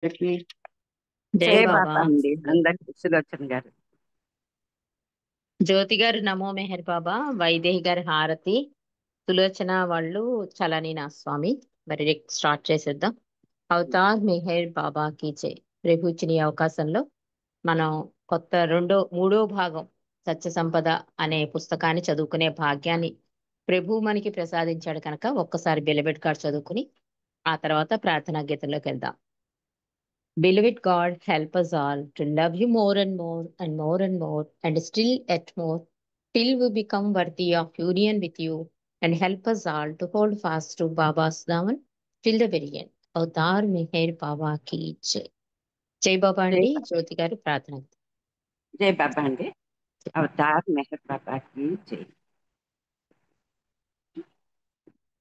అందరికీ జై జయ బాబా. బాబా అండి. అందరికి సులోచన గారు. జ్యోతి గారు నమో మెహర్ బాబా, వైదేహి గారి హారతి, సులోచన వాళ్ళు చలని నా స్వామి. మరి స్టార్ట్ చేసేద్దాం. అవతార్ మెహర్ బాబా కీ జై. ప్రభు ఇచ్చిన ఈ అవకాశంలో మనం కొత్త మూడో భాగం సత్య సంపద అనే పుస్తకాన్ని చదువుకునే భాగ్యాన్ని ప్రభు మనకి ప్రసాదించాడు కనుక ఒక్కసారి బెలబెట్ కార్డ్ చదువుకుని ఆ తర్వాత ప్రార్థనా గీతంలోకి వెళ్దాం. Beloved God, help us all to love you more and more and more and more and still yet more till we become worthy of union with you, and help us all to hold fast to Baba's daman till the very end. Avatar Meher Baba కి జై. జై బాబా జై అండి. బా- జ్యోతి గారు ప్రార్థన. జై బాబా అండి. అవతార్ మెహర్ బాబాకి జై.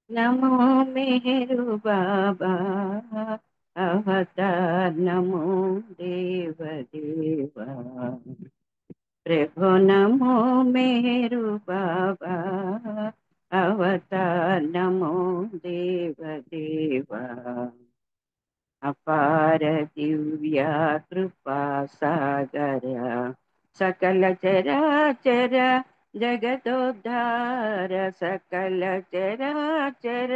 నమో మెహరు బాబా, అవతార్ నమో దేవ దేవా. ప్రభు నమో మెహరు బాబా, అవతార్ నమో దేవ దేవా. అపార దివ్య కృపా సాగర, సకల చరాచర జగదోద్ధార, సకల చరాచర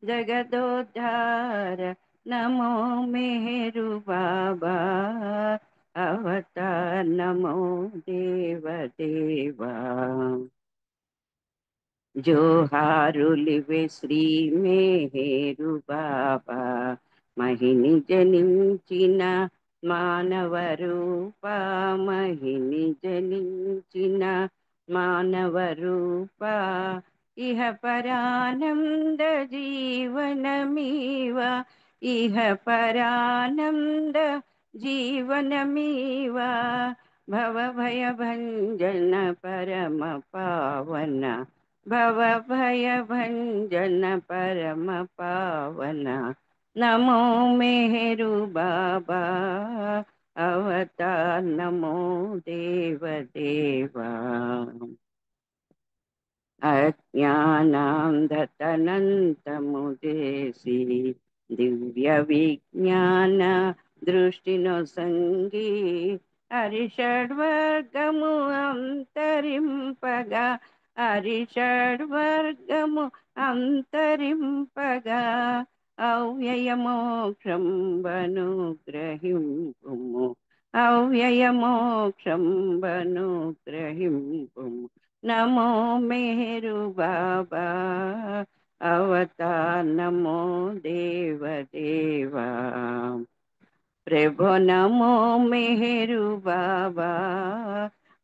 జగదోద్ధార. నమో మేరు బాబా, అవతార్ నమో దేవ దేవా. జోహారులివే శ్రీ మేరు బాబా, మహిని జనించిన మానవ రూప, మహిని జనించిన మానవ రూప. ఇహ పరానంద జీవనమీవ, ఇహ పరానంద జీవనమీవ. భవ భయ భంజన పరమ పావన, భవ భయ భంజన పరమ పావన. నమో మేరు బాబా, అవతార్ నమో దేవ దేవా. అజ్ఞానాంధతనంతము చేసి దివ్య విజ్ఞాన దృష్టిను సంగి, హరిషడ్వర్గము అంతరింపగా, హరిషడ్వర్గము అంతరింపగా. అవ్యయ మోక్షం బను గ్రహింపుము, అవ్యయ మోక్షం బను గ్రహింపుము. నమో మేరు బాబా, అవతార్ నమో దేవ దేవా. ప్రభు నమో మేరు బాబా,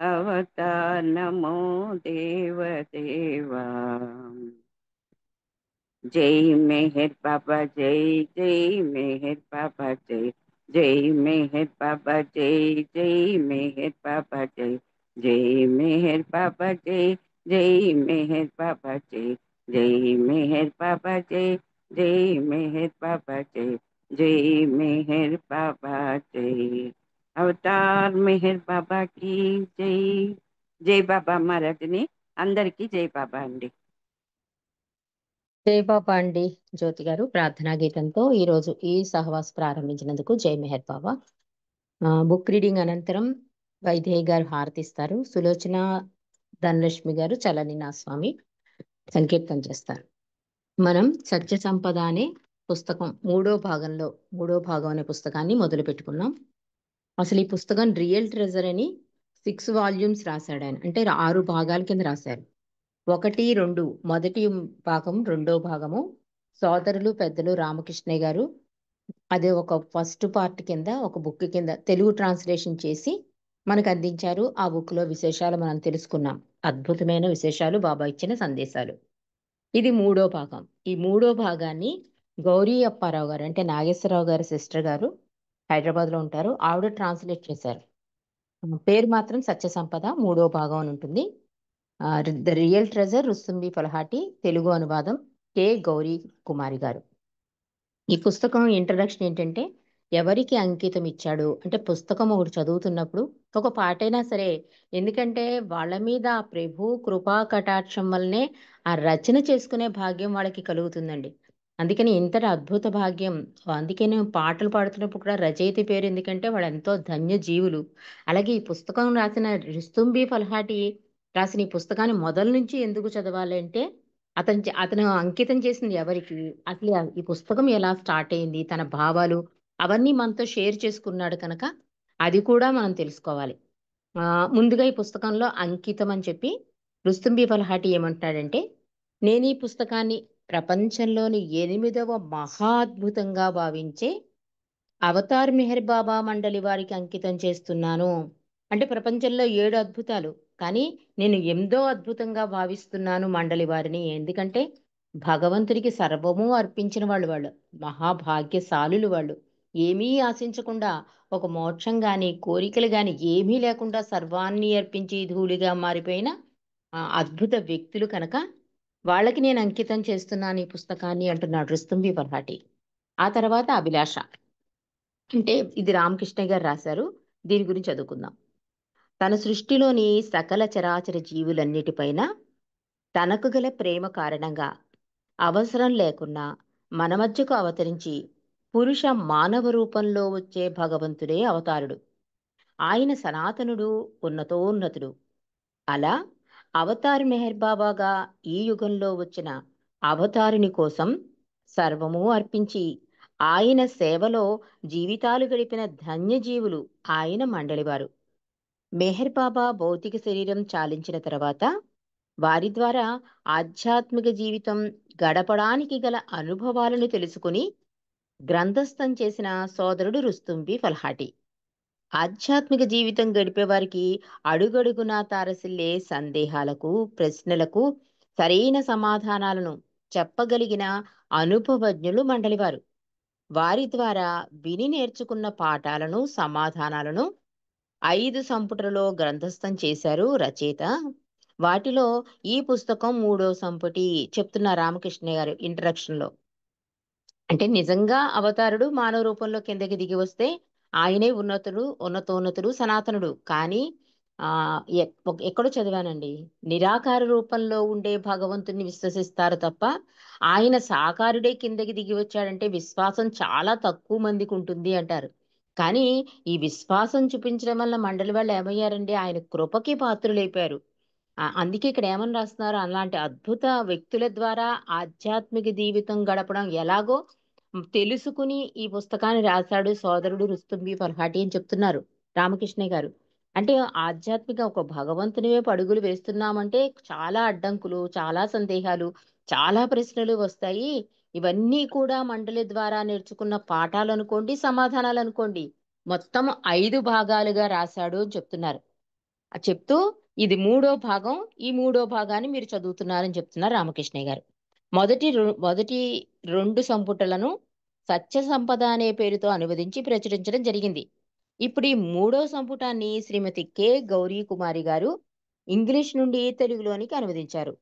అవతార్ నమో దేవ దేవా. జై మెహర్ బాబా జై, జై మెహర్ బాబా జై, జై మెహర్ బాబా జై, జై మెహర్ బాబా జై, జై మెహర్ బాబా జై, జై మెహర్ బాబా జై, జై మెహర్ బాబా జై, జై మెహర్ బాబా జై, జై మెహర్ బాబా జై. అవతార్ మెహర్ బాబా की జై. జై బాబా మహారాజ్ని. అందరికీ జై బాబా అండి. జై బాబా అండి. జ్యోతి గారు ప్రార్థనా గీతంతో ఈ రోజు ఈ సహవాస్ ప్రారంభించినందుకు జై మెహర్ బాబా. బుక్ రీడింగ్ అనంతరం వైదేహి గారు హారతిస్తారు. సులోచన ధనలక్ష్మి గారు చలని నా స్వామి సంకీర్తన చేస్తారు. మనం సత్య సంపద అనే పుస్తకం మూడో భాగం అనే పుస్తకాన్ని మొదలు పెట్టుకున్నాం. అసలు ఈ పుస్తకం రియల్ ట్రెజర్ అని 6 వాల్యూమ్స్ రాశాడు ఆయన. అంటే 6 భాగాల కింద రాశారు. 1, 2 మొదటి భాగం, రెండో భాగము సోదరులు పెద్దలు రామకృష్ణయ్య గారు అదే ఒక ఫస్ట్ పార్ట్ కింద ఒక బుక్ కింద తెలుగు ట్రాన్స్లేషన్ చేసి మనకు అందించారు. ఆ బుక్ లో విశేషాలు మనం తెలుసుకున్నాం. అద్భుతమైన విశేషాలు, బాబా ఇచ్చిన సందేశాలు. ఇది మూడో భాగం. ఈ మూడో భాగాన్ని గౌరీ అప్పారావు గారు, అంటే నాగేశ్వరరావు గారి సిస్టర్ గారు, హైదరాబాద్ లో ఉంటారు. ఆవిడ ట్రాన్స్లేట్ చేశారు. పేరు మాత్రం సత్య సంపద, మూడో భాగం అని ఉంటుంది. ద రియల్ ట్రెజర్ రుస్తుంబి ఫలహాటి, తెలుగు అనువాదం కె గౌరీ కుమారి గారు. ఈ పుస్తకం ఇంట్రడక్షన్ ఏంటంటే, ఎవరికి అంకితం ఇచ్చాడు అంటే, పుస్తకం ఒకటి చదువుతున్నప్పుడు ఒక పాటైనా సరే, ఎందుకంటే వాళ్ళ మీద ఆ ప్రభు కృపా కటాక్షం వల్లనే ఆ రచన చేసుకునే భాగ్యం వాళ్ళకి కలుగుతుందండి. అందుకని ఇంతటి అద్భుత భాగ్యం. అందుకే నేను పాటలు పాడుతున్నప్పుడు కూడా రచయిత పేరు ఎందుకంటే వాళ్ళెంతో ధన్య జీవులు. అలాగే ఈ పుస్తకం రాసిన రుస్తుంబి ఫల్హాటి రాసిన ఈ పుస్తకాన్ని మొదలు నుంచి ఎందుకు చదవాలి అంటే, అతను అంకితం చేసింది ఎవరికి? అసలు ఈ పుస్తకం ఎలా స్టార్ట్ అయింది? తన భావాలు అవన్నీ మనతో షేర్ చేసుకున్నాడు కనుక, అది కూడా మనం తెలుసుకోవాలి. ముందుగా ఈ పుస్తకంలో అంకితం అని చెప్పి రుస్తుంబి ఫల్హాటి ఏమంటున్నాడంటే, నేనీ పుస్తకాన్ని ప్రపంచంలోని 8వ మహా అద్భుతంగా భావించే అవతార్ మెహర్ బాబా మండలి వారికి అంకితం చేస్తున్నాను. అంటే ప్రపంచంలో 7 అద్భుతాలు. కానీ నేను 8దో అద్భుతంగా భావిస్తున్నాను మండలి వారిని. ఎందుకంటే భగవంతుడికి సర్వము అర్పించిన వాళ్ళు. మహాభాగ్యశాలులు వాళ్ళు. ఏమీ ఆశించకుండా ఒక మోక్షం గాని, కోరికలు గాని ఏమీ లేకుండా సర్వాన్ని అర్పించి ధూళిగా మారిపోయిన అద్భుత వ్యక్తులు కనుక వాళ్ళకి నేను అంకితం చేస్తున్నాను ఈ పుస్తకాన్ని అంటున్నాడు రుస్తుంబి ఫర్హాటి. ఆ తర్వాత అభిలాష. అంటే ఇది రామకృష్ణయ్య గారు రాశారు. దీని గురించి చదువుకుందాం. తన సృష్టిలోని సకల చరాచర జీవులన్నిటిపైన తనకు గల ప్రేమ కారణంగా అవసరం లేకున్నా మన మధ్యకు అవతరించి పురుష మానవ రూపంలో వచ్చే భగవంతుడే అవతారుడు. ఆయన సనాతనుడు, ఉన్నతోన్నతుడు. అలా అవతార్ మెహర్ బాబాగా ఈ యుగంలో వచ్చిన అవతారుని కోసం సర్వము అర్పించి ఆయన సేవలో జీవితాలు గడిపిన ధన్యజీవులు ఆయన మండలివారు. మెహర్ బాబా భౌతిక శరీరం చాలించిన తర్వాత వారి ద్వారా ఆధ్యాత్మిక జీవితం గడపడానికి గల అనుభవాలను తెలుసుకుని గ్రంథస్థం చేసిన సోదరుడు రుస్తుంబి ఫల్హాటి. ఆధ్యాత్మిక జీవితం గడిపేవారికి అడుగడుగునా తారసిల్లే సందేహాలకు, ప్రశ్నలకు సరైన సమాధానాలను చెప్పగలిగిన అనుభవజ్ఞులు మండలివారు. వారి ద్వారా విని నేర్చుకున్న పాఠాలను, సమాధానాలను 5 సంపుటలలో గ్రంథస్థం చేశారు రచయిత. వాటిలో ఈ పుస్తకం 3వ సంపుటి చెప్తున్న రామకృష్ణయ్య గారు ఇంట్రడక్షన్‌లో. అంటే నిజంగా అవతారుడు మానవ రూపంలో కిందకి దిగి వస్తే ఆయనే ఉన్నతుడు, ఉన్నతోన్నతుడు, సనాతనుడు. కానీ ఎక్కడో చదివానండి. నిరాకార రూపంలో ఉండే భగవంతుడిని విశ్వసిస్తారు తప్ప, ఆయన సాకారుడే కిందకి దిగి వచ్చాడంటే విశ్వాసం చాలా తక్కువ మందికి ఉంటుంది అంటారు. కానీ ఈ విశ్వాసం చూపించడం వల్ల మండలి వాళ్ళు ఏమయ్యారండి? ఆయన కృపకి పాత్రులైపోయారు. అందుకే ఇక్కడ ఏమని రాస్తున్నారు? అలాంటి అద్భుత వ్యక్తుల ద్వారా ఆధ్యాత్మిక జీవితం గడపడం ఎలాగో తెలుసుకుని ఈ పుస్తకాన్ని రాశాడు సోదరుడు రుస్తుంబి ఫర్హాటి అని చెప్తున్నారు రామకృష్ణయ్య గారు. అంటే ఆధ్యాత్మిక ఒక భగవంతుని వైపు అడుగులు వేస్తున్నామంటే చాలా అడ్డంకులు, చాలా సందేహాలు, చాలా ప్రశ్నలు వస్తాయి. ఇవన్నీ కూడా మండలి ద్వారా నేర్చుకున్న పాఠాలు అనుకోండి, సమాధానాలు అనుకోండి. మొత్తం 5 భాగాలుగా రాశాడు అని చెప్తున్నారు. చెప్తూ ఇది 3వ భాగం. ఈ 3వ భాగాన్ని మీరు చదువుతున్నారని చెప్తున్నారు రామకృష్ణయ్య గారు. మొదటి 2 సంపుటలను సత్య సంపద అనే పేరుతో అనువదించి ప్రచురించడం జరిగింది. ఇప్పుడు ఈ 3వ సంపుటాన్ని శ్రీమతి కె. గౌరీ కుమారి గారు ఇంగ్లీష్ నుండి తెలుగులోనికి అనువదించారు.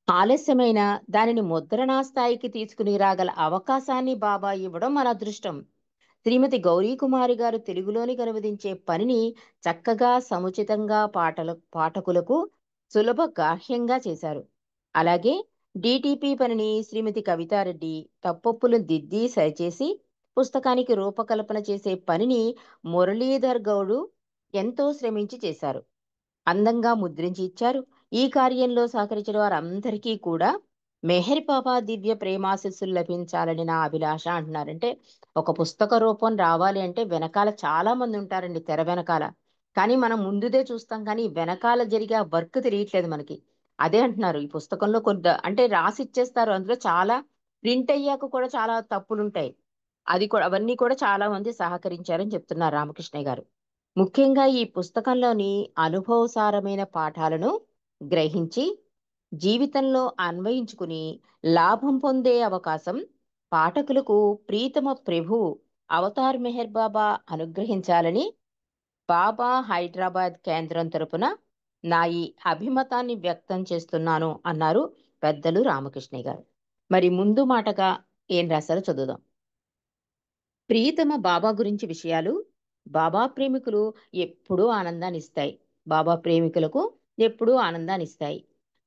ఆలస్యమైన దానిని ముద్రణా స్థాయికి తీసుకుని రాగల అవకాశాన్ని బాబా ఇవ్వడం మన అదృష్టం. శ్రీమతి గౌరీ కుమారి గారు తెలుగులోనికి అనువదించే పనిని చక్కగా సముచితంగా పాఠకులకు సులభ గాహ్యంగా చేశారు. అలాగే డిటిపి పనిని శ్రీమతి కవితారెడ్డి తప్పొప్పులు దిద్ది సరిచేసి పుస్తకానికి రూపకల్పన చేసే పనిని మురళీధర్ గౌడు ఎంతో శ్రమించి చేశారు. అందంగా ముద్రించి ఇచ్చారు. ఈ కార్యంలో సహకరించిన వారందరికీ కూడా మెహర్ బాబా దివ్య ప్రేమాశిస్సులు లభించాలని నా అభిలాష అంటున్నారంటే, ఒక పుస్తక రూపం రావాలి అంటే వెనకాల చాలా మంది ఉంటారండి తెర వెనకాల. కానీ మనం ముందుదే చూస్తాం కానీ వెనకాల జరిగే ఆ వర్క్ తెలియట్లేదు మనకి. అదే అంటున్నారు ఈ పుస్తకంలో అంటే రాసి ఇచ్చేస్తారు. అందులో చాలా ప్రింట్ అయ్యాక కూడా చాలా తప్పులుంటాయి. అవన్నీ కూడా చాలా మంది సహకరించారని చెప్తున్నారు రామకృష్ణయ్య గారు. ముఖ్యంగా ఈ పుస్తకంలోని అనుభవసారమైన పాఠాలను గ్రహించి జీవితంలో అన్వయించుకుని లాభం పొందే అవకాశం పాఠకులకు ప్రీతమ ప్రభువు అవతార్ మెహర్ బాబా అనుగ్రహించాలని బాబా హైదరాబాద్ కేంద్రం తరపున నా ఈ అభిమతాన్ని వ్యక్తం చేస్తున్నాను అన్నారు పెద్దలు రామకృష్ణయ్య గారు. మరి ముందు మాటగా ఏం రాశారో చదువుదాం. ప్రియతమ బాబా గురించి విషయాలు బాబా ప్రేమికులు ఎప్పుడూ ఆనందాన్నిస్తాయి. బాబా ప్రేమికులకు ఎప్పుడూ ఆనందాన్నిస్తాయి.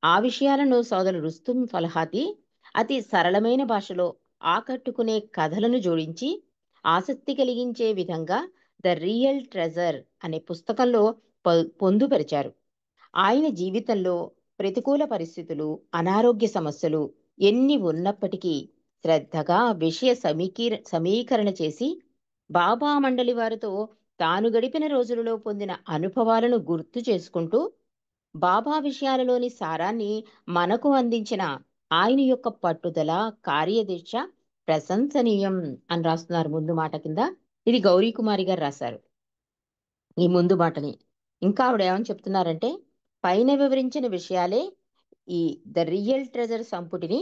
ఆ విషయాలను సోదరుడు రుస్తుం ఫలహాతి అతి సరళమైన భాషలో ఆకట్టుకునే కథలను జోడించి ఆసక్తి కలిగించే విధంగా ద రియల్ ట్రెజర్ అనే పుస్తకంలో పొందుపరిచారు. ఆయన జీవితంలో ప్రతికూల పరిస్థితులు, అనారోగ్య సమస్యలు ఎన్ని ఉన్నప్పటికీ శ్రద్ధగా విషయ సమీకరణ చేసి బాబా మండలి వారితో తాను గడిపిన రోజులలో పొందిన అనుభవాలను గుర్తు చేసుకుంటూ బాబా విషయాలలోని సారాన్ని మనకు అందించిన ఆయన యొక్క పట్టుదల, కార్యదీక్ష ప్రశంసనీయం అని రాస్తున్నారు ముందు మాట కింద. ఇది గౌరీ కుమారి గారు రాశారు ఈ ముందు మాటని. ఇంకా ఆవిడ ఏమని చెప్తున్నారంటే, పైన వివరించిన విషయాలే ఈ ద రియల్ ట్రెజర్ సంపుటిని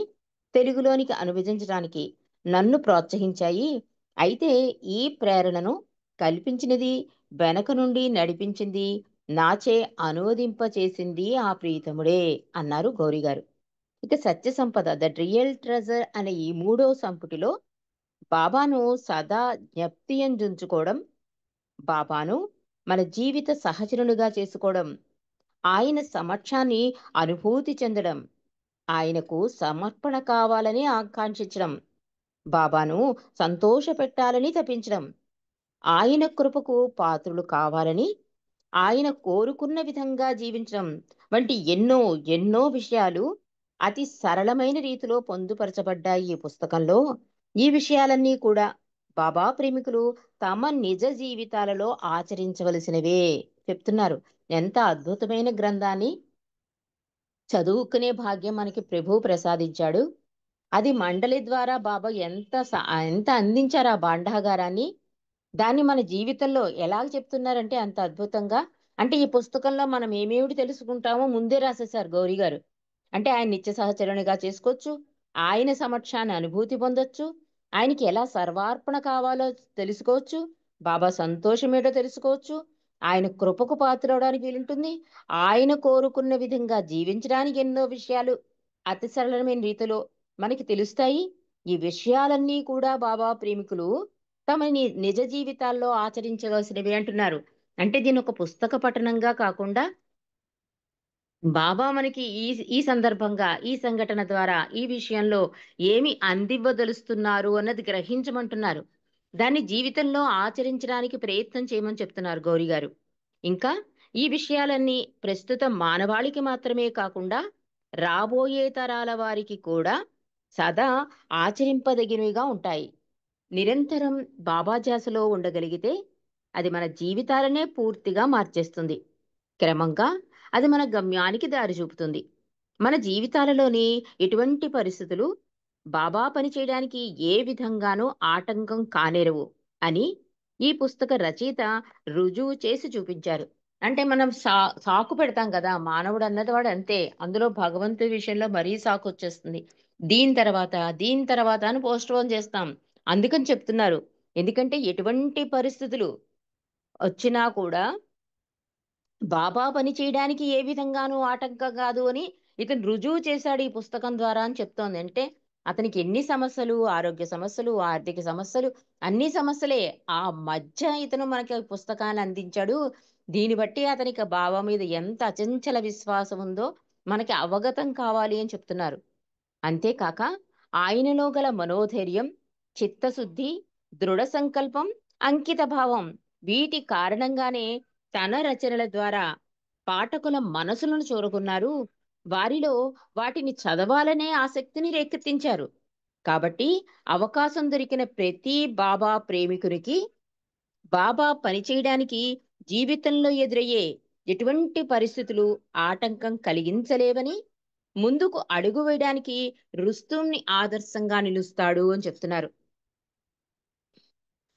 తెలుగులోనికి అనువదించడానికి నన్ను ప్రోత్సహించాయి. అయితే ఈ ప్రేరణను కల్పించినది, వెనక నుండి నడిపించింది, నాచే అనువదింప చేసింది ఆ ప్రీతముడే అన్నారు గౌరీ గారు. ఇక సత్య సంపద ద రియల్ ట్రెజర్ అనే ఈ మూడో సంపుటిలో బాబాను సదా జ్ఞప్తియంజుంచుకోవడం, బాబాను మన జీవిత సహచరునిగా చేసుకోవడం, ఆయన సమక్షాన్ని అనుభూతి చెందడం, ఆయనకు సమర్పణ కావాలని ఆకాంక్షించడం, బాబాను సంతోషపెట్టాలని తపించడం, ఆయన కృపకు పాత్రులు కావాలని ఆయన కోరుకున్న విధంగా జీవించడం వంటి ఎన్నో ఎన్నో విషయాలు అతి సరళమైన రీతిలో పొందుపరచబడ్డాయి ఈ పుస్తకంలో. ఈ విషయాలన్నీ కూడా బాబా ప్రేమికులు తమ నిజ జీవితాలలో ఆచరించవలసినవే చెప్తున్నారు. ఎంత అద్భుతమైన గ్రంథాన్ని చదువుకునే భాగ్యం మనకి ప్రభువు ప్రసాదించాడు. అది మండలి ద్వారా బాబా ఎంత అందించారు ఆ భాండాగారాన్ని. దాన్ని మన జీవితంలో ఎలా చెప్తున్నారంటే అంత అద్భుతంగా. అంటే ఈ పుస్తకంలో మనం ఏమేమిటి తెలుసుకుంటామో ముందే రాసేశారు గౌరీ గారు. అంటే ఆయన నిత్య సహచరునిగా చేసుకోవచ్చు, ఆయన సమక్షాన్ని అనుభూతి పొందొచ్చు, ఆయనకి ఎలా సర్వార్పణ కావాలో తెలుసుకోవచ్చు, బాబా సంతోషం ఏంటో తెలుసుకోవచ్చు, ఆయన కృపకు పాత్రవడానికి వీలుంటుంది, ఆయన కోరుకున్న విధంగా జీవించడానికి ఎన్నో విషయాలు అతి సరళమైన రీతిలో మనకి తెలుస్తాయి. ఈ విషయాలన్నీ కూడా బాబా ప్రేమికులు తమ నిజ జీవితాల్లో ఆచరించవలసినవి అంటున్నారు. అంటే దీని ఒక పుస్తక పఠనంగా కాకుండా బాబా మనకి ఈ ఈ సందర్భంగా ఈ సంఘటన ద్వారా ఈ విషయంలో ఏమి అందివ్వదలుస్తున్నారు అన్నది గ్రహించమంటున్నారు. దాన్ని జీవితంలో ఆచరించడానికి ప్రయత్నం చేయమని చెప్తున్నారు గౌరీ గారు. ఇంకా ఈ విషయాలన్నీ ప్రస్తుత మానవాళికి మాత్రమే కాకుండా రాబోయే తరాల వారికి కూడా సదా ఆచరింపదగినవిగా ఉంటాయి. నిరంతరం బాబా ధ్యాసలో ఉండగలిగితే అది మన జీవితాలనే పూర్తిగా మార్చేస్తుంది. క్రమంగా అది మన గమ్యానికి దారి చూపుతుంది. మన జీవితాలలోని ఎటువంటి పరిస్థితులు బాబా పని చేయడానికి ఏ విధంగానూ ఆటంకం కానేరవు అని ఈ పుస్తక రచయిత రుజువు చేసి చూపించారు. అంటే మనం సాకు పెడతాం కదా, మానవుడు అన్నది వాడు అంతే. అందులో భగవంతుడి విషయంలో మరీ సాకు వచ్చేస్తుంది. దీని తర్వాత అని పోస్ట్ పోన్ చేస్తాం. అందుకని చెప్తున్నారు. ఎందుకంటే ఎటువంటి పరిస్థితులు వచ్చినా కూడా బాబా పని చేయడానికి ఏ విధంగానూ ఆటంకం కాదు అని ఇతను రుజువు చేశాడు ఈ పుస్తకం ద్వారా అని చెప్తోంది. అంటే అతనికి ఎన్ని సమస్యలు, ఆరోగ్య సమస్యలు, ఆర్థిక సమస్యలు, అన్ని సమస్యలే. ఆ మధ్య ఇతను మనకి ఈ పుస్తకాన్ని అందించాడు. దీన్ని బట్టి అతనికి బాబా మీద ఎంత అచంచల విశ్వాసం ఉందో మనకి అవగతం కావాలి అని చెప్తున్నారు. అంతేకాక ఆయనలో గల మనోధైర్యం, చిత్తశుద్ధి, దృఢ సంకల్పం, అంకిత భావం వీటి కారణంగానే తన రచనల ద్వారా పాఠకుల మనసులను చూరగొన్నారు. వారిలో వాటిని చదవాలనే ఆసక్తిని రేకెత్తించారు. కాబట్టి అవకాశం దొరికిన ప్రతి బాబా ప్రేమికునికి బాబా పనిచేయడానికి జీవితంలో ఎదురయ్యే ఎటువంటి పరిస్థితులు ఆటంకం కలిగించలేవని, ముందుకు అడుగు వేయడానికి రుస్తుంని ఆదర్శంగా నిలుస్తాడు అని చెప్తున్నారు.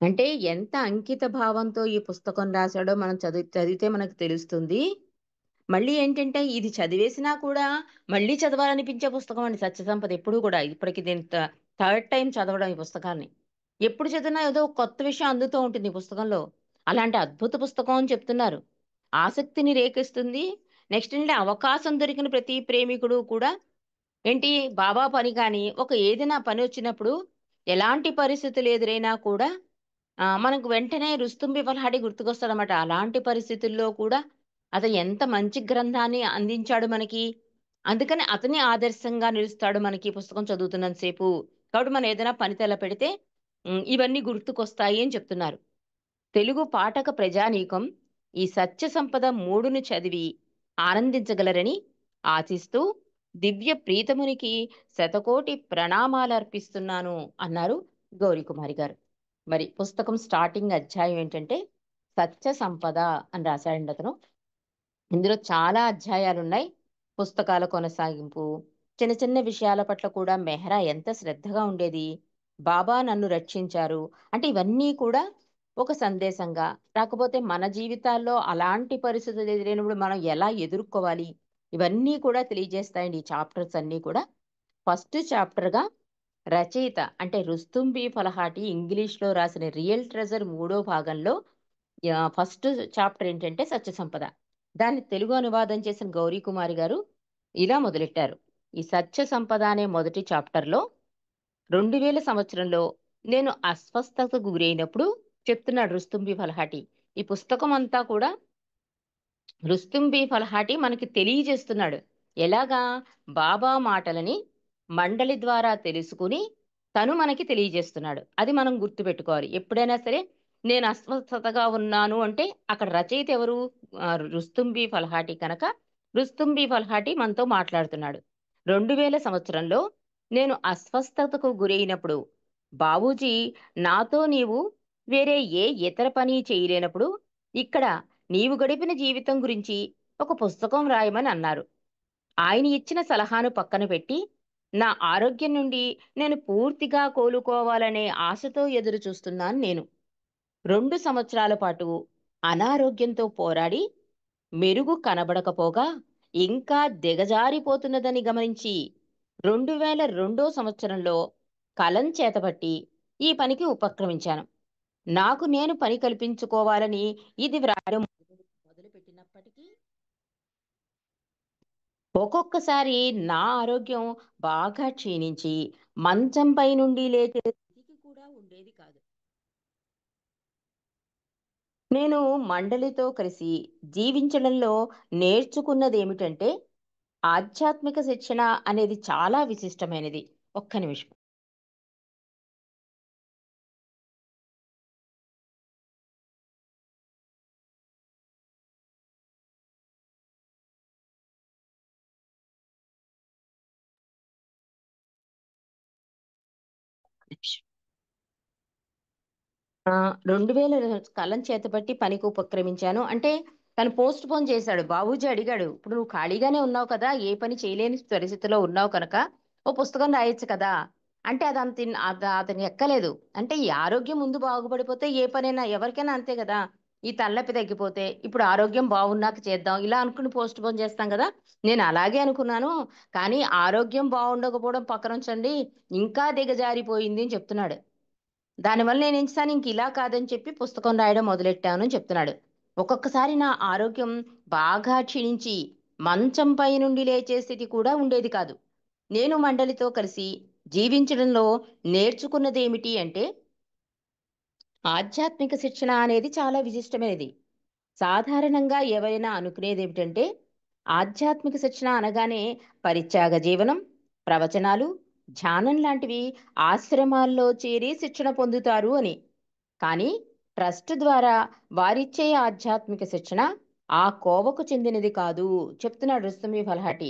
అంటే ఎంత అంకిత భావంతో ఈ పుస్తకం రాశాడో మనం చదివితే మనకు తెలుస్తుంది. మళ్ళీ ఏంటంటే ఇది చదివేసినా కూడా మళ్ళీ చదవాలనిపించే పుస్తకం అండి సత్య సంపద. ఎప్పుడు కూడా ఇప్పటికి దీని థర్డ్ టైం చదవడం ఈ పుస్తకాన్ని. ఎప్పుడు చదివినా ఏదో ఒక కొత్త విషయం అందుతూ ఉంటుంది ఈ పుస్తకంలో. అలాంటి అద్భుత పుస్తకం అని చెప్తున్నారు. ఆసక్తిని రేకెస్తుంది. నెక్స్ట్ ఏంటంటే అవకాశం దొరికిన ప్రతి ప్రేమికుడు కూడా ఏంటి బాబా పని కానీ ఒక ఏదైనా పని వచ్చినప్పుడు ఎలాంటి పరిస్థితులు ఎదురైనా కూడా మనకు వెంటనే రుస్తుం విఫల్హాడి గుర్తుకొస్తాడనమాట. అలాంటి పరిస్థితుల్లో కూడా అతను ఎంత మంచి గ్రంథాన్ని అందించాడు మనకి అందుకని అతనే ఆదర్శంగా నిలుస్తాడు మనకి ఈ పుస్తకం చదువుతున్నంత సేపు. కాబట్టి మనం ఏదైనా పని తలపెడితే ఇవన్నీ గుర్తుకొస్తాయి అని చెప్తున్నారు. తెలుగు పాఠక ప్రజానీకం ఈ సత్య సంపద 3ను చదివి ఆనందించగలరని ఆశిస్తూ దివ్య ప్రీతమునికి శతకోటి ప్రణామాలర్పిస్తున్నాను అన్నారు గౌరీకుమారి గారు. మరి పుస్తకం స్టార్టింగ్ అధ్యాయం ఏంటంటే సత్య సంపద అని రాశాడండి అతను. ఇందులో చాలా అధ్యాయాలున్నాయి. పుస్తకాల కొనసాగింపు, చిన్న చిన్న విషయాల పట్ల కూడా మెహ్రా ఎంత శ్రద్ధగా ఉండేది, బాబా నన్ను రక్షించారు అంటే ఇవన్నీ కూడా ఒక సందేశంగా, రాకపోతే మన జీవితాల్లో అలాంటి పరిస్థితులు ఎదురైనప్పుడు మనం ఎలా ఎదుర్కోవాలి, ఇవన్నీ కూడా తెలియజేస్తాయండి ఈ చాప్టర్స్ అన్నీ కూడా. ఫస్ట్ చాప్టర్గా రచయిత అంటే రుస్తుంబి ఫలహాటి ఇంగ్లీష్లో రాసిన రియల్ ట్రెజర్ 3వ భాగంలో ఫస్ట్ చాప్టర్ ఏంటంటే సత్య సంపద. దాన్ని తెలుగు అనువాదం చేసిన గౌరీ కుమారి గారు ఇలా మొదలెట్టారు. ఈ సత్య సంపద అనే మొదటి చాప్టర్లో 2000 సంవత్సరంలో నేను అస్వస్థతకు గురైనప్పుడు చెప్తున్నాడు రుస్తుంబి ఫలహాటి. ఈ పుస్తకం అంతా కూడా రుస్తుంబి ఫలహాటి మనకి తెలియజేస్తున్నాడు. ఎలాగా బాబా మాటలని మండలి ద్వారా తెలుసుకుని తను మనకి తెలియజేస్తున్నాడు. అది మనం గుర్తుపెట్టుకోవాలి. ఎప్పుడైనా సరే నేను అస్వస్థతగా ఉన్నాను అంటే అక్కడ రచయిత ఎవరు? రుస్తుంబి ఫలహాటి కనుక రుస్తుంబి ఫలహాటి మనతో మాట్లాడుతున్నాడు. 2000 సంవత్సరంలో నేను అస్వస్థతకు గురైనప్పుడు బాబూజీ నాతో నీవు వేరే ఏ ఇతర పని చేయలేనప్పుడు ఇక్కడ నీవు గడిపిన జీవితం గురించి ఒక పుస్తకం రాయమని అన్నారు. ఆయన ఇచ్చిన సలహాను పక్కన పెట్టి నా ఆరోగ్యం నుండి నేను పూర్తిగా కోలుకోవాలనే ఆశతో ఎదురు చూస్తున్నాను నేను. 2 సంవత్సరాల పాటు అనారోగ్యంతో పోరాడి మెరుగు కనబడకపోగా ఇంకా దిగజారిపోతున్నదని గమనించి 2002 సంవత్సరంలో కలం చేతబట్టి ఈ పనికి ఉపక్రమించాను. నాకు నేను పని కల్పించుకోవాలని ఇది వ్రాయడం మొదలుపెట్టినప్పటికీ ఒక్కొక్కసారి నా ఆరోగ్యం బాగా క్షీణించి మంచంపై నుండి లేచే స్థితికి కూడా ఉండేది కాదు. నేను మండలితో కలిసి జీవించడంలో నేర్చుకున్నది ఏమిటంటే ఆధ్యాత్మిక శిక్షణ అనేది చాలా విశిష్టమైనది. ఒక్క నిమిషం. ఆ! 2000 కలం చేతబట్టి పనికి ఉపక్రమించాను. అంటే తను పోస్ట్ పోన్ చేశాడు. బాబూజీ అడిగాడు. "ఇప్పుడు నువ్వు ఖాళీగానే ఉన్నావు కదా! ఏ పని చేయలేని పరిస్థితిలో ఉన్నావు కనుక ఓ పుస్తకం రాయొచ్చు కదా!" అంటే అతనికి ఎక్కలేదు. అంటే ఈ ఆరోగ్యం ముందు బాగుపడిపోతే ఏ పనైనా ఎవరికైనా అంతే కదా! ఈ తలనొప్పి తగ్గిపోతే ఇప్పుడు ఆరోగ్యం బాగున్నాక చేద్దాం. ఇలా అనుకుని పోస్ట్ పోన్ చేస్తాం కదా! నేను అలాగే అనుకున్నాను. కానీ ఆరోగ్యం బాగుండకపోవడం పక్కనుంచండి. ఇంకా దిగజారిపోయింది అని చెప్తున్నాడు. దానివల్ల నేనేం చేశాను, ఇంక ఇలా కాదని చెప్పి పుస్తకం రాయడం మొదలెట్టాను అని చెప్తున్నాడు. ఒక్కొక్కసారి నా ఆరోగ్యం బాగా క్షీణించి మంచంపై నుండి లేచే స్థితి కూడా ఉండేది కాదు. నేను మండలితో కలిసి జీవించడంలో నేర్చుకున్నదేమిటి అంటే ఆధ్యాత్మిక శిక్షణ అనేది చాలా విశిష్టమైనది. సాధారణంగా ఎవరైనా అనుకునేది ఏమిటంటే ఆధ్యాత్మిక శిక్షణ అనగానే పరిత్యాగ జీవనం, ప్రవచనాలు, ధ్యానం లాంటివి ఆశ్రమాల్లో చేరి శిక్షణ పొందుతారు అని. కానీ ట్రస్ట్ ద్వారా వారిచ్చే ఆధ్యాత్మిక శిక్షణ ఆ కోవకు చెందినది కాదు చెప్తున్నాడు రుస్తమి ఫల్హాటి.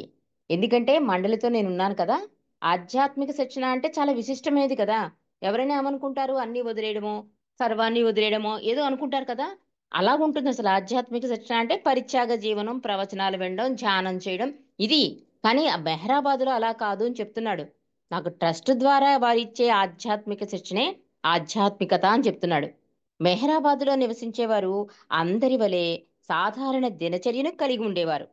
ఎందుకంటే మండలితో నేను ఉన్నాను కదా. ఆధ్యాత్మిక శిక్షణ అంటే చాలా విశిష్టమైనది కదా. ఎవరైనా ఏమనుకుంటారు, అన్ని వదిలేయడమో సర్వాన్ని వదిలేయడమో ఏదో అనుకుంటారు కదా. అలాగుంటుంది అసలు ఆధ్యాత్మిక శిక్షణ అంటే పరిత్యాగ జీవనం, ప్రవచనాలు వినడం, ధ్యానం చేయడం ఇది. కానీ ఆ మెహరాబాద్లో అలా కాదు అని చెప్తున్నాడు. నాకు ట్రస్ట్ ద్వారా వారిచ్చే ఆధ్యాత్మిక శిక్షణే ఆధ్యాత్మికత అని చెప్తున్నాడు. మెహరాబాద్లో నివసించేవారు అందరి వలె సాధారణ దినచర్యను కలిగి ఉండేవారు.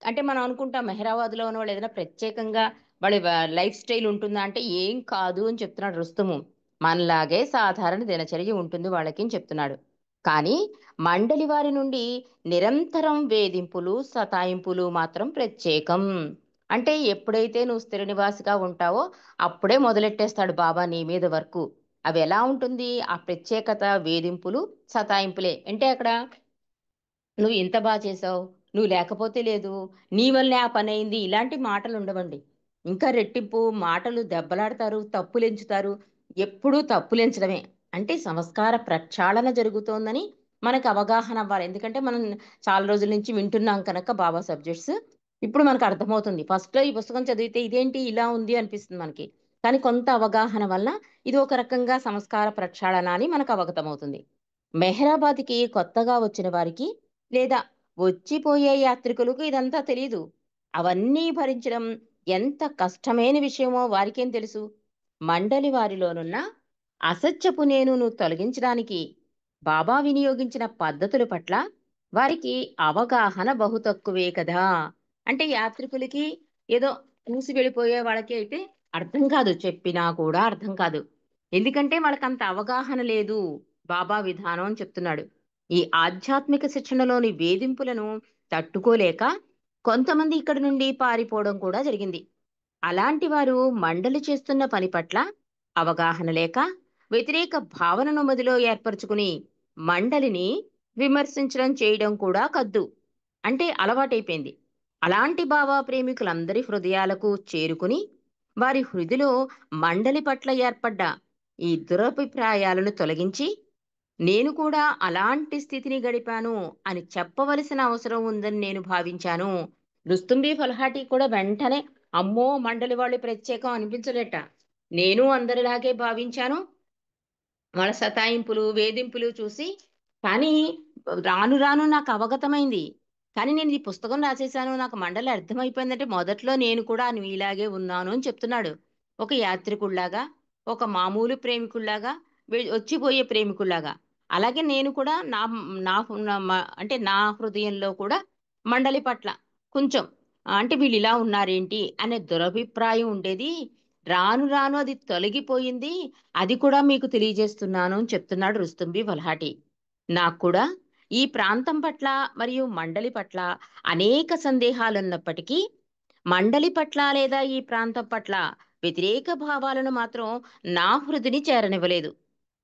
అంటే మనం అనుకుంటాం మెహరాబాద్లో ఉన్న వాళ్ళు ఏదైనా ప్రత్యేకంగా వాళ్ళ లైఫ్ స్టైల్ ఉంటుందా అంటే ఏం కాదు అని చెప్తున్నాడు రుస్తుము. మనలాగే సాధారణ దినచర్య ఉంటుంది వాళ్ళకి అని చెప్తున్నాడు. కానీ మండలి వారి నుండి నిరంతరం వేధింపులు సతాయింపులు మాత్రం ప్రత్యేకం. అంటే ఎప్పుడైతే నువ్వు స్థిర నివాసిగా ఉంటావో అప్పుడే మొదలెట్టేస్తాడు బాబా నీ మీద వర్కు. అవి ఎలా ఉంటుంది ఆ ప్రత్యేకత? వేధింపులు సతాయింపులే. అంటే అక్కడ నువ్వు ఇంత బాగా చేసావు, నువ్వు లేకపోతే లేదు, నీ వల్లే ఆ పని అయింది, ఇలాంటి మాటలు ఉండవండి. ఇంకా రెట్టింపు మాటలు, దెబ్బలాడతారు, తప్పులెంచుతారు. ఎప్పుడూ తప్పులెంచడమే. అంటే సంస్కార ప్రక్షాళన జరుగుతోందని మనకు అవగాహన అవ్వాలి. ఎందుకంటే మనం చాలా రోజుల నుంచి వింటున్నాం కనుక బాబా సబ్జెక్ట్స్. ఇప్పుడు మనకు అర్థమవుతుంది. ఫస్ట్‌లో ఈ పుస్తకం చదివితే ఇదేంటి ఇలా ఉంది అనిపిస్తుంది మనకి. కానీ కొంత అవగాహన వల్ల ఇది ఒక రకంగా సంస్కార ప్రక్షాళన అని మనకు అవగతమవుతుంది. మెహరాబాద్‌కి కొత్తగా వచ్చిన వారికి, లేదా వచ్చిపోయే యాత్రికులకు ఇదంతా తెలీదు. అవన్నీ భరించడం ఎంత కష్టమైన విషయమో వారికేం తెలుసు? మండలి వారిలోనున్న అసత్యపు నేనును తొలగించడానికి బాబా వినియోగించిన పద్ధతుల పట్ల వారికి అవగాహన బహు తక్కువే కదా! అంటే యాత్రికులకి ఏదో చూసి వెళ్ళిపోయే వాళ్ళకి అయితే అర్థం కాదు. చెప్పినా కూడా అర్థం కాదు. ఎందుకంటే వాళ్ళకంత అవగాహన లేదు. బాబా విధానం అని చెప్తున్నాడు. ఈ ఆధ్యాత్మిక శిక్షణలోని వేధింపులను తట్టుకోలేక కొంతమంది ఇక్కడి నుండి పారిపోవడం కూడా జరిగింది. అలాంటి వారు మండలి చేస్తున్న పని పట్ల అవగాహన లేక వ్యతిరేక భావనను మదిలో ఏర్పరచుకుని మండలిని విమర్శించడం చేయడం కూడా కద్దు. అంటే అలవాటైపోయింది. అలాంటి భావ ప్రేమికులందరి హృదయాలకు చేరుకుని వారి హృదిలో మండలి పట్ల ఏర్పడ్డ ఈ దురభిప్రాయాలను తొలగించి, నేను కూడా అలాంటి స్థితిని గడిపాను అని చెప్పవలసిన అవసరం ఉందని నేను భావించాను. రుస్తుంబి ఫల్హాటి కూడా వెంటనే అమ్మో మండలి వాళ్ళు ప్రత్యేకం అనిపించలేట. నేను అందరిలాగే భావించాను. వాళ్ళ సతాయింపులు, వేధింపులు చూసి. కానీ రాను రాను నాకు అవగతమైంది. కానీ నేను ఈ పుస్తకం రాసేసాను, నాకు మండలి అర్థమైపోయిందంటే మొదట్లో నేను కూడా నీలాగే ఉన్నాను అని చెప్తున్నాడు. ఒక యాత్రికుడిలాగా, ఒక మామూలు ప్రేమికుడిలాగా, వచ్చిపోయే ప్రేమికుడిలాగా. అలాగే నేను కూడా నా నా నా మ- అంటే నా హృదయంలో కూడా మండలి పట్ల కొంచెం అంటే వీళ్ళు ఇలా ఉన్నారేంటి అనే దురభిప్రాయం ఉండేది. రాను రాను అది తొలగిపోయింది. అది కూడా మీకు తెలియజేస్తున్నాను అని చెప్తున్నాడు రుస్తుంబి వల్హాటి. నాకు కూడా ఈ ప్రాంతం పట్ల మరియు మండలి పట్ల అనేక సందేహాలున్నప్పటికీ, మండలి పట్ల లేదా ఈ ప్రాంతం పట్ల వ్యతిరేక భావాలను మాత్రం నా హృదిని చేరనివ్వలేదు.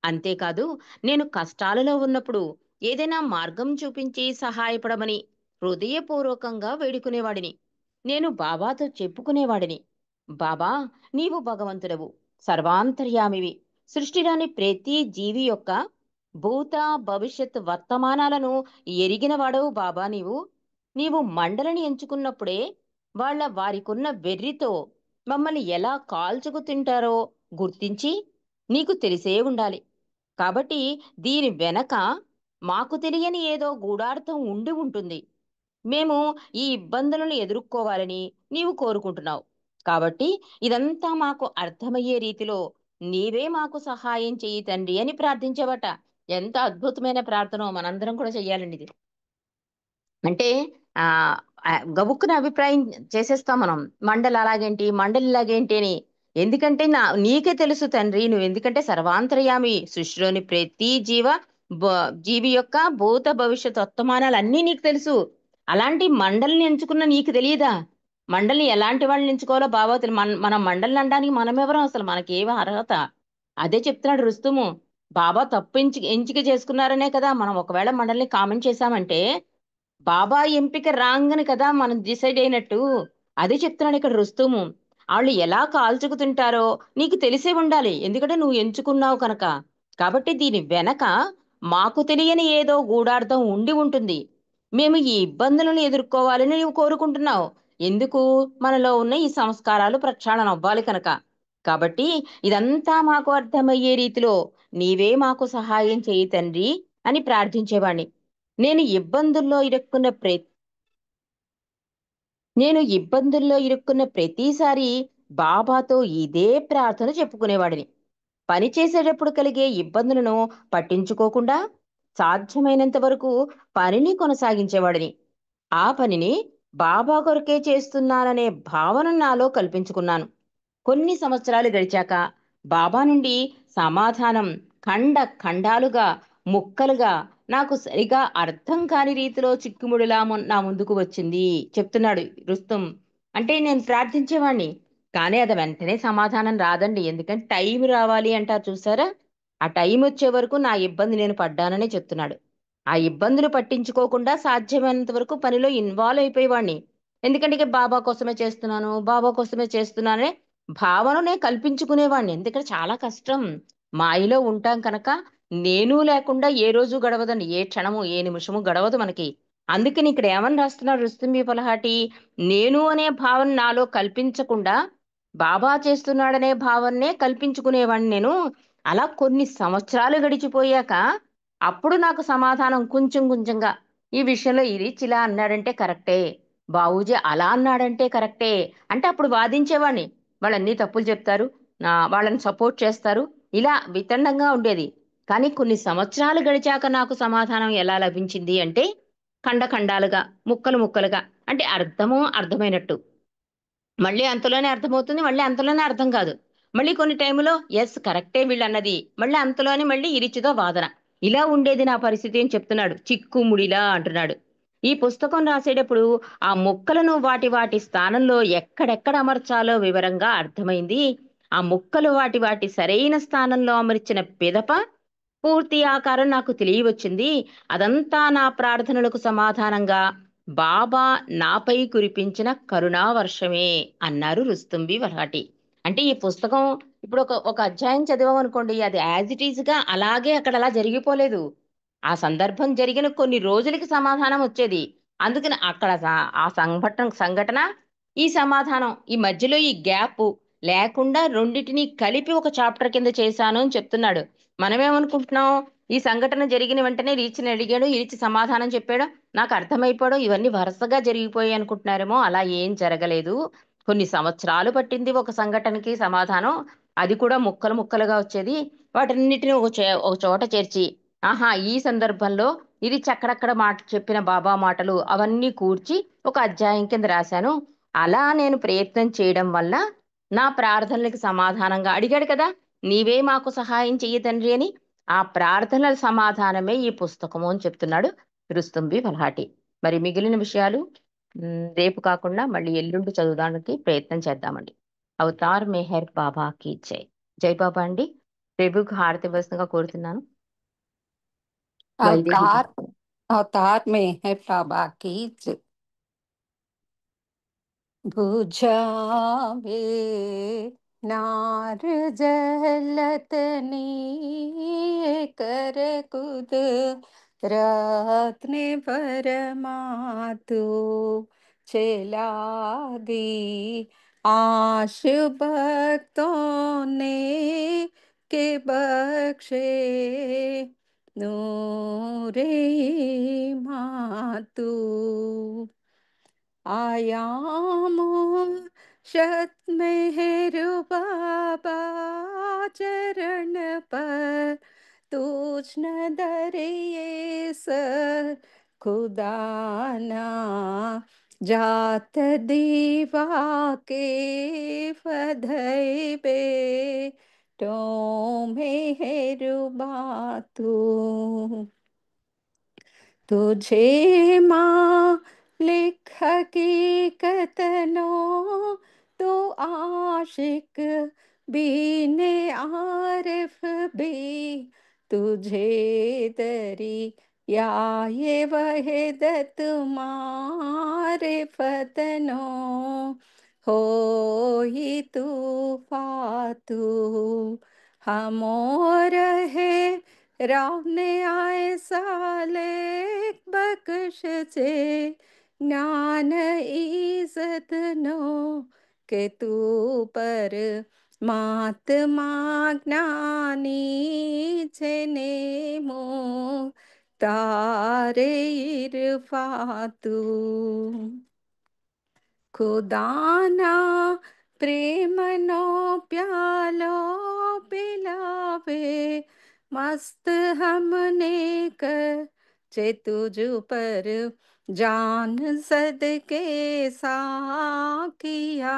అంతేకాదు, నేను కష్టాలలో ఉన్నప్పుడు ఏదైనా మార్గం చూపించి సహాయపడమని హృదయపూర్వకంగా వేడుకునేవాడిని. నేను బాబాతో చెప్పుకునేవాడిని, బాబా, నీవు భగవంతుడవు, సర్వాంతర్యామివి, సృష్టిలోని ప్రతి జీవి యొక్క భూత భవిష్యత్ వర్తమానాలను ఎరిగిన వాడవు బాబా నీవు. నీవు మండలిని ఎంచుకున్నప్పుడే వారికున్న వెర్రితో మమ్మల్ని ఎలా కాల్చుకు తింటారో గుర్తించి నీకు తెలిసే ఉండాలి. కాబట్టి దీని వెనక మాకు తెలియని ఏదో గూఢార్థం ఉండి ఉంటుంది. మేము ఈ ఇబ్బందులను ఎదుర్కోవాలని నీవు కోరుకుంటున్నావు. కాబట్టి ఇదంతా మాకు అర్థమయ్యే రీతిలో నీవే మాకు సహాయం చెయ్యి తండ్రి అని ప్రార్థించేవట. ఎంత అద్భుతమైన ప్రార్థనో మనందరం కూడా చెయ్యాలండి ఇది. అంటే ఆ గబుక్కున అభిప్రాయం చేసేస్తాం మనం. మండలి అలాగేంటి, మండలి ఇలాగేంటి అని. ఎందుకంటే నీకే తెలుసు తండ్రి, నువ్వు ఎందుకంటే సర్వాంతర్యామి, సృష్టిలోని ప్రతి జీవి యొక్క భూత భవిష్యత్ వర్తమానాలు అన్నీ నీకు తెలుసు. అలాంటి మండలిని ఎంచుకున్న నీకు తెలియదా? మండలిని ఎలాంటి వాళ్ళని ఎంచుకోవాలో బాబా మనం మండలిని అనడానికి మనమెవరం, అసలు మనకేం అర్హత? అదే చెప్తున్నాడు రుస్తుము. బాబా తప్పు ఎంపిక చేసుకున్నారనే కదా మనం ఒకవేళ మండలిని కామెంట్ చేశామంటే బాబా ఎంపిక రాంగ్ అని కదా మనం డిసైడ్ అయినట్టు. అదే చెప్తున్నాడు ఇక్కడ రుస్తుము. వాళ్ళు ఎలా కాల్చుకు తింటారో నీకు తెలిసే ఉండాలి. ఎందుకంటే నువ్వు ఎంచుకున్నావు కనుక. కాబట్టి దీని వెనక మాకు తెలియని ఏదో గూఢార్థం ఉండి ఉంటుంది. మేము ఈ ఇబ్బందులను ఎదుర్కోవాలని నీవు కోరుకుంటున్నావు. ఎందుకు? మనలో ఉన్న ఈ సంస్కారాలు ప్రక్షాళన అవ్వాలి కనుక. కాబట్టి ఇదంతా మాకు అర్థమయ్యే రీతిలో నీవే మాకు సహాయం చేయి తండ్రి అని ప్రార్థించేవాణ్ణి. నేను ఇబ్బందుల్లో ఇరుక్కున్న ప్ర నేను ఇబ్బందుల్లో ఇరుక్కున్న ప్రతిసారి బాబాతో ఇదే ప్రార్థన చెప్పుకునేవాడిని. పని చేసేటప్పుడు కలిగే ఇబ్బందులను పట్టించుకోకుండా సాధ్యమైనంత వరకు పనిని కొనసాగించేవాడిని. ఆ పనిని బాబా కొరకే చేస్తున్నాననే భావన నాలో కల్పించుకున్నాను. కొన్ని సంవత్సరాలు గడిచాక బాబా నుండి సమాధానం ఖండాలుగా, ముక్కలుగా, నాకు సరిగా అర్థం కాని రీతిలో చిక్కుముడిలా నా ముందుకు వచ్చింది చెప్తున్నాడు రుస్తుం. అంటే నేను ప్రార్థించేవాణ్ణి, కానీ అది వెంటనే సమాధానం రాదండి. ఎందుకంటే టైం రావాలి అంటారు చూసారా? ఆ టైం వచ్చే వరకు నా ఇబ్బంది నేను పడ్డాననే చెప్తున్నాడు. ఆ ఇబ్బందులు పట్టించుకోకుండా సాధ్యమైనంత వరకు పనిలో ఇన్వాల్వ్ అయిపోయేవాడిని. ఎందుకంటే ఇక బాబా కోసమే చేస్తున్నాను, బాబా కోసమే చేస్తున్నాననే భావన కల్పించుకునేవాడిని. ఎందుకంటే చాలా కష్టం. మాయలో ఉంటాం కనుక నేను లేకుండా ఏ రోజు గడవదండి. ఏ క్షణము, ఏ నిమిషము గడవదు మనకి. అందుకని ఇక్కడ ఏమని రాస్తున్నాడు రుస్తుంబి పలహాటి, నేను అనే భావన నాలో కల్పించకుండా బాబా చేస్తున్నాడనే భావననే కల్పించుకునేవాడిని నేను. అలా కొన్ని సంవత్సరాలు గడిచిపోయాక అప్పుడు నాకు సమాధానం కొంచెం కొంచెంగా, ఈ విషయంలో ఇది ఇలా అన్నాడంటే కరెక్టే, బాబూజీ అలా అన్నాడంటే కరెక్టే. అంటే అప్పుడు వాదించేవాడిని, వాళ్ళన్నీ తప్పులు చెప్తారు, వాళ్ళని సపోర్ట్ చేస్తారు, ఇలా వితండంగా ఉండేది. కానీ కొన్ని సంవత్సరాలు గడిచాక నాకు సమాధానం ఎలా లభించింది అంటే, ఖండాలుగా, ముక్కలు ముక్కలుగా, అంటే అర్థమైనట్టు. మళ్ళీ అంతలోనే అర్థమవుతుంది. మళ్ళీ అంతలోనే అర్థం కాదు. మళ్ళీ కొన్ని టైంలో యెస్ కరెక్టే వీళ్ళన్నది. మళ్ళీ అంతలోనే మళ్ళీ ఇరిచితో వాదన. ఇలా ఉండేది నా పరిస్థితి అని చెప్తున్నాడు. చిక్కుముడిలా అంటున్నాడు. ఈ పుస్తకం రాసేటప్పుడు ఆ ముక్కలను వాటి వాటి స్థానంలో ఎక్కడెక్కడ అమర్చాలో వివరంగా అర్థమైంది. ఆ ముక్కలు వాటి వాటి సరైన స్థానంలో అమర్చిన పిదప పూర్తి ఆకారం నాకు తెలియవచ్చింది. అదంతా నా ప్రార్థనలకు సమాధానంగా బాబా నాపై కురిపించిన కరుణావర్షమే అన్నారు రుస్తుంబి వరహాటి. అంటే ఈ పుస్తకం ఇప్పుడు ఒక ఒక అధ్యాయం చదివామనుకోండి, అది యాజ్ ఇట్ ఈజ్ గా అలాగే అక్కడ అలా జరిగిపోలేదు. ఆ సందర్భం జరిగిన కొన్ని రోజులకి సమాధానం వచ్చేది. అందుకని అక్కడ ఆ సంఘటన, ఈ సమాధానం, ఈ మధ్యలో ఈ గ్యాప్ లేకుండా రెండిటిని కలిపి ఒక చాప్టర్ కింద చేశాను అని చెప్తున్నాడు. మనమేమనుకుంటున్నాం, ఈ సంఘటన జరిగిన వెంటనే రీచిని అడిగాడు, ఈచి సమాధానం చెప్పాడు, నాకు అర్థమైపోవడం, ఇవన్నీ వరుసగా జరిగిపోయాయి అనుకుంటున్నారేమో. అలా ఏం జరగలేదు. కొన్ని సంవత్సరాలు పట్టింది ఒక సంఘటనకి సమాధానం. అది కూడా ముక్కలు ముక్కలుగా వచ్చేది. వాటన్నిటిని ఒక చోట చేర్చి, ఆహా ఈ సందర్భంలో ఇది చక్కడక్కడ మాట చెప్పిన బాబా మాటలు అవన్నీ కూర్చి ఒక అధ్యాయం కింద రాశాను. అలా నేను ప్రయత్నం చేయడం వల్ల నా ప్రార్థనలకు సమాధానంగా అడిగాడు కదా, నీవే మాకు సహాయం చెయ్యి తండ్రి అని, ఆ ప్రార్థనల సమాధానమే ఈ పుస్తకము అని చెప్తున్నాడు రుస్తుంబి వల్హాటి. మరి మిగిలిన విషయాలు రేపు కాకుండా మళ్ళీ ఎల్లుండి చదువుదానికి ప్రయత్నం చేద్దామండి. అవతార్ మెహర్ బాబాకి జై. జై బాబా అండి. ప్రభుకి హారతి ఇవ్వాల్సిందిగా కోరుతున్నాను. వైదేహి अवतार अवतार में है बाबा की जय। बुझावे नार जलतनी कर कुद रत्ने परमातु चलागी आश भक्तों ने के बख्शे नूरे मातु आयामो शत मेहरु बाबा चरण पर तुझ न दरिए सर खुदाना जात दीवा के फधई बे तो मेहरु बातू तुझे माँ लिख हकीकतनो तो आशिक भी ने आरिफ भी तुझे दरी या ये वहदत मारिफतनो हो ही तू फातू हमोर है राम ने आए साले बख्श से ज्ञान इज्जत नो के तू पर महात्मा ज्ञानी छे नेमो तारे इरफातू खुदाना प्रेमनो प्यालो पिलावे मस्त हमने कर चे तुझ पर जान सदके साकिया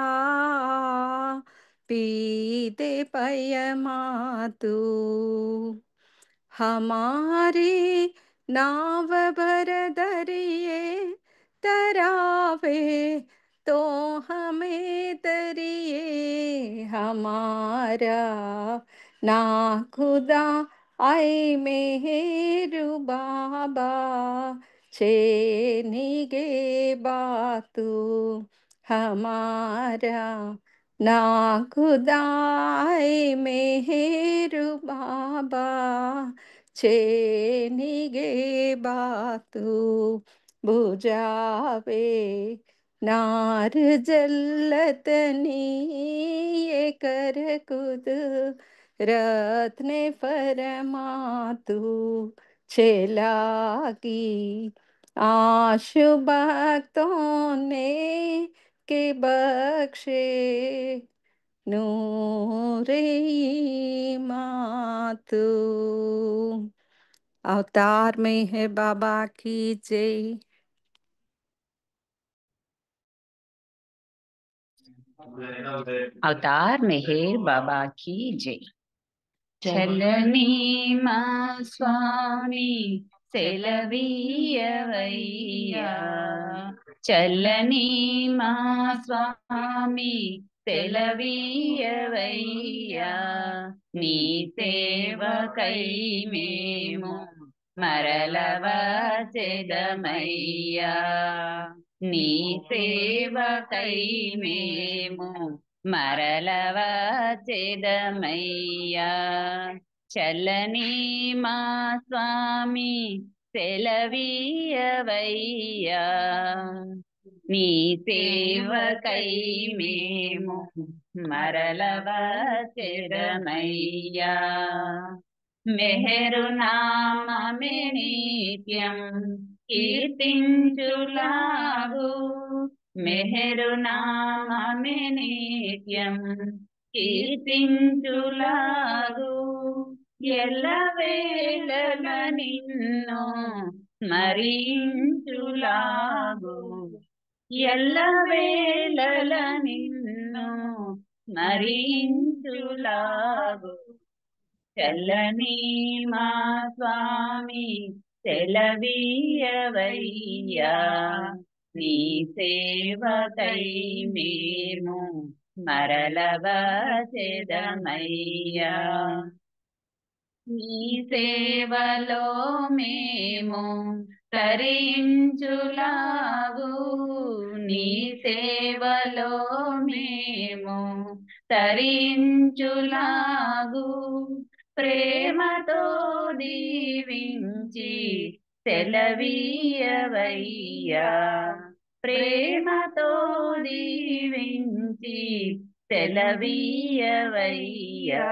पी दे पयमा तू हमारी नाव भर दरिए तरावे तो हमें तरिए हमारा ना खुदा आई मेहेरु बाबा छेनिगे बातु हमारा ना खुदाई मेहेरु बाबा छेनिगे बातु बुझावे नार जल्लतनी ये कर कुद रत्ने फरमातु छेलागी आशु भक्तों ने के बख्शे नूरे मातु। अवतार में है बाबा की जय। अवतार मेहर बाबा की जय। చల్లని మా స్వామి సెలవీయవయ్యా, చల్లని మా స్వామి సెలవీయవయ్యా, నీ సేవకై మేము మరల వచ్చెదమయ్యా, నీ సేవకై మేము మరల వచ్చెదమయ్యా, చల్లని మా స్వామి సెలవీయవయ్యా, నీ సేవకై మేము మరల వచ్చెదమయ్యా, మెహరు నామమే నిత్యం కీర్తించులాగు, మెహరు నామమే నిత్యం కీర్తించులాగు, ఎల్లవేళల నిన్ను స్మరించులాగు, ఎల్లవేళల నిన్ను స్మరించులాగు, చల్లని మా స్వామి సెలవీయవయ్యా, నీ సేవకై మేము మరల వచ్చెదమయ్యా, నీ సేవలో మేము తరించులాగు, నీ సేవలో మేము తరించులాగు, ప్రేమతో దీవించి సెలవీయవయ్యా, ప్రేమతో దీవించి సెలవీయవయ్యా,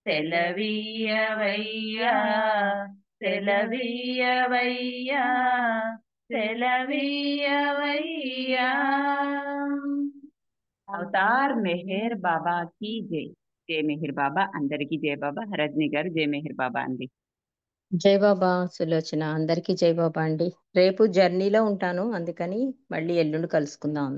సెలవీయవయ్యా, సెలవీయవయ్యా, సెలవీయవయ్యా। అవతార్ మెహర్ బాబా की जय। జై మెహర్ బాబా, అందరికీ జై బాబా। రజనీ గారు జై మెహర్ బాబా అండి। జై బాబా సులోచన, అందరికీ జై బాబా అండి. రేపు జర్నీలో ఉంటాను, అందుకని మళ్ళీ ఎల్లుండి కలుసుకుందాం.